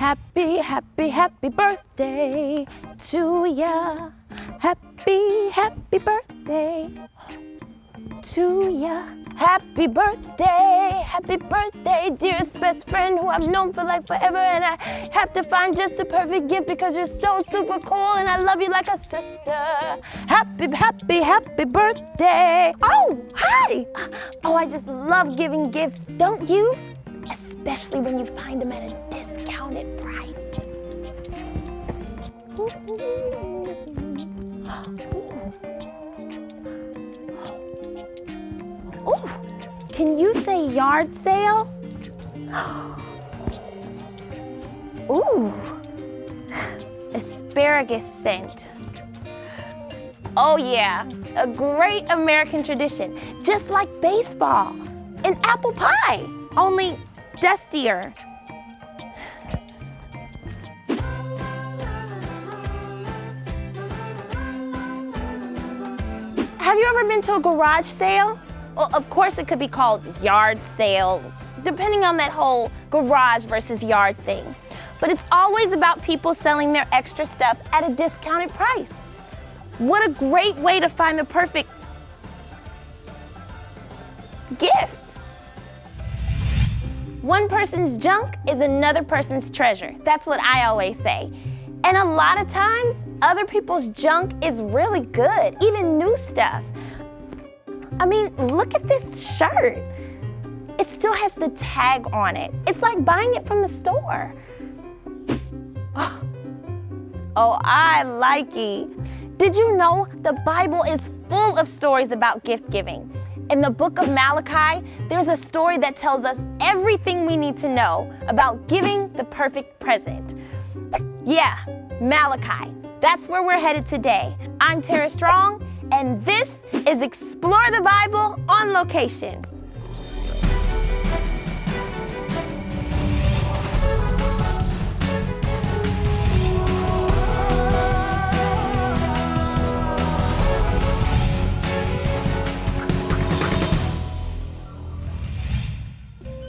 Happy, happy, happy birthday to ya. Happy, happy birthday to ya. Happy birthday, dearest best friend who I've known for like forever, and I have to find just the perfect gift because you're so super cool and I love you like a sister. Happy, happy, happy birthday. Oh, hi. Oh, I just love giving gifts, don't you? Especially when you find them at a discounted price. Ooh, can you say yard sale? Ooh, asparagus scent. Oh yeah, a great American tradition, just like baseball and apple pie, only dustier. Have you ever been to a garage sale? Well, of course it could be called yard sale, depending on that whole garage versus yard thing. But it's always about people selling their extra stuff at a discounted price. What a great way to find the perfect gift. One person's junk is another person's treasure. That's what I always say. And a lot of times, other people's junk is really good, even new stuff. I mean, look at this shirt. It still has the tag on it. It's like buying it from the store. Oh, I like it. Did you know the Bible is full of stories about gift giving? In the book of Malachi, there's a story that tells us everything we need to know about giving the perfect present. Yeah, Malachi. That's where we're headed today. I'm Tara Strong, and this is Explore the Bible on Location.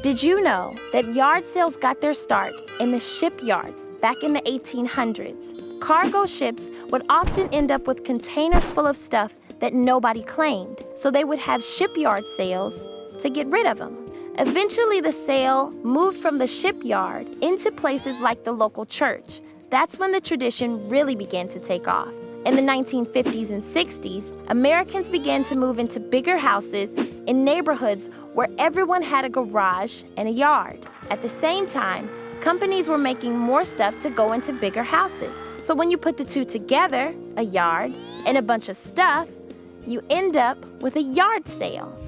Did you know that yard sales got their start in the shipyards back in the 1800s? Cargo ships would often end up with containers full of stuff that nobody claimed, so they would have shipyard sales to get rid of them. Eventually, the sale moved from the shipyard into places like the local church. That's when the tradition really began to take off. In the 1950s and 60s, Americans began to move into bigger houses in neighborhoods where everyone had a garage and a yard. At the same time, companies were making more stuff to go into bigger houses. So when you put the two together, a yard and a bunch of stuff, you end up with a yard sale.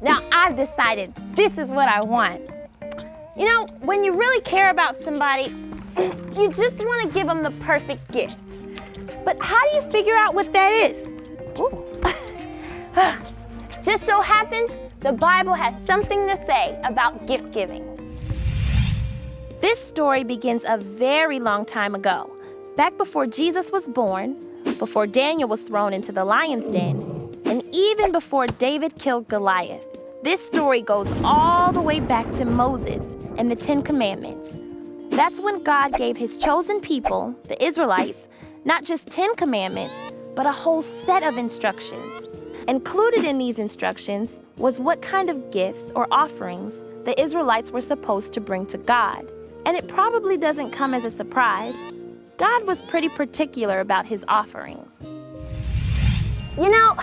Now I've decided this is what I want. You know, when you really care about somebody, you just want to give them the perfect gift. But how do you figure out what that is? Ooh. Just so happens, the Bible has something to say about gift giving. This story begins a very long time ago, back before Jesus was born, before Daniel was thrown into the lion's den, and even before David killed Goliath. This story goes all the way back to Moses and the 10 Commandments. That's when God gave his chosen people, the Israelites, not just 10 commandments, but a whole set of instructions. Included in these instructions was what kind of gifts or offerings the Israelites were supposed to bring to God. And it probably doesn't come as a surprise. God was pretty particular about his offerings. You know,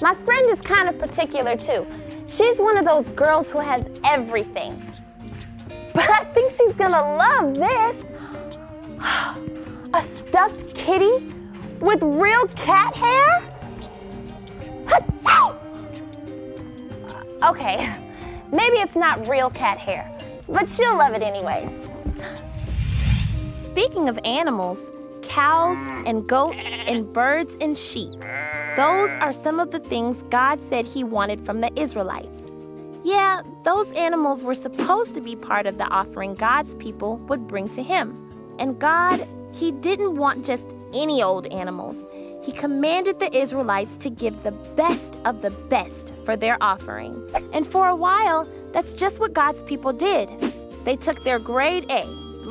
my friend is kind of particular too. She's one of those girls who has everything. But I think she's gonna love this. A stuffed kitty with real cat hair? Okay, maybe it's not real cat hair, but she'll love it anyways. Speaking of animals, cows and goats and birds and sheep, those are some of the things God said he wanted from the Israelites. Yeah, those animals were supposed to be part of the offering God's people would bring to him. And God, he didn't want just any old animals. He commanded the Israelites to give the best of the best for their offering. And for a while, that's just what God's people did. They took their grade A,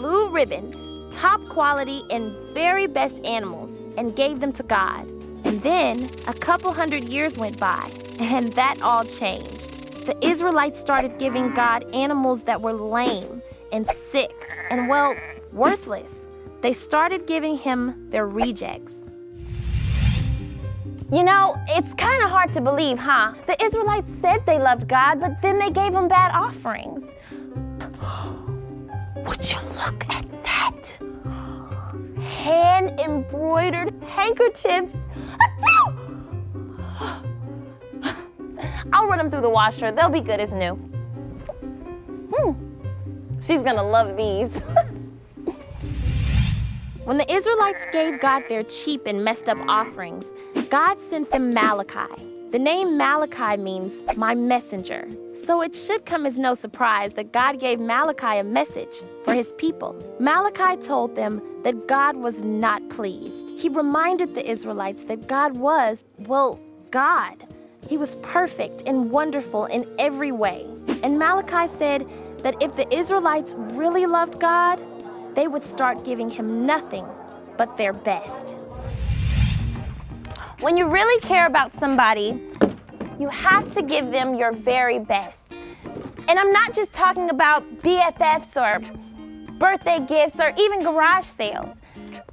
blue ribbon, top quality and very best animals and gave them to God. And then a couple hundred years went by, and that all changed. The Israelites started giving God animals that were lame and sick and, well, worthless. They started giving him their rejects. You know, it's kind of hard to believe, huh? The Israelites said they loved God, but then they gave him bad offerings. Would you look at that? Hand-embroidered handkerchiefs. I'll run them through the washer. They'll be good as new. She's gonna love these. When the Israelites gave God their cheap and messed up offerings, God sent them Malachi. The name Malachi means my messenger. So it should come as no surprise that God gave Malachi a message for his people. Malachi told them that God was not pleased. He reminded the Israelites that God was, well, God. He was perfect and wonderful in every way. And Malachi said that if the Israelites really loved God, they would start giving him nothing but their best. When you really care about somebody, you have to give them your very best. And I'm not just talking about BFFs or birthday gifts or even garage sales.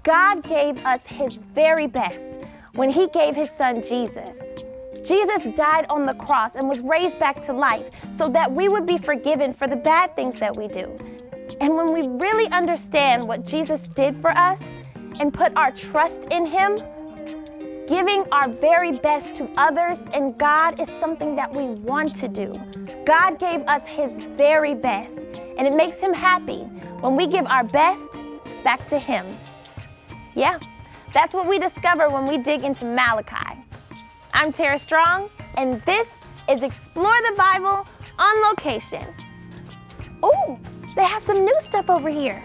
God gave us his very best when he gave his son Jesus. Jesus died on the cross and was raised back to life so that we would be forgiven for the bad things that we do. And when we really understand what Jesus did for us and put our trust in him, giving our very best to others and God is something that we want to do. God gave us his very best, and it makes him happy when we give our best back to him. Yeah, that's what we discover when we dig into Malachi. I'm Tara Strong, and this is Explore the Bible on Location. Oh, they have some new stuff over here.